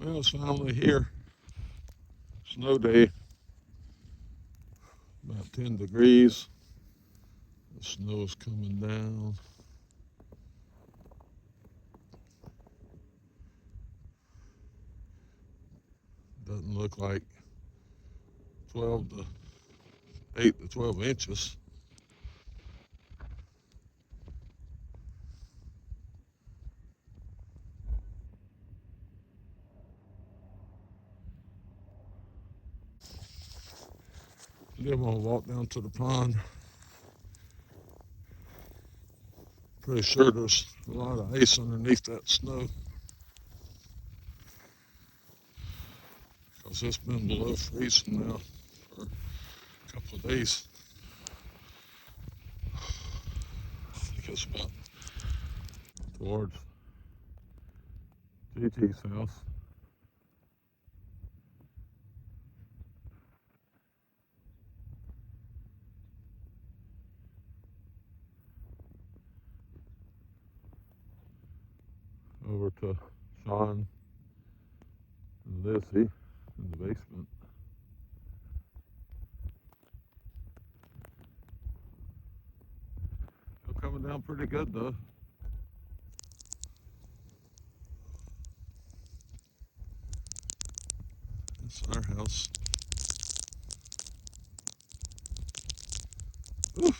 Well, it's finally here. Snow day, about 10 degrees. The snow is coming down. Doesn't look like 12 to 8 to 12 inches. Then I'm gonna walk down to the pond. Pretty sure there's a lot of ice underneath that snow because it's been below freezing now for a couple of days. I think it's about towards GT's house. Over to Sean and Lizzie in the basement. Still coming down pretty good though. It's our house. Oof.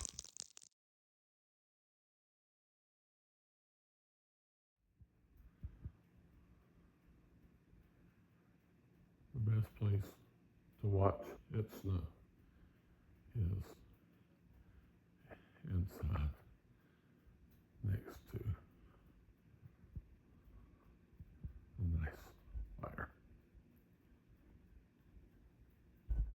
The best place to watch it snow is inside next to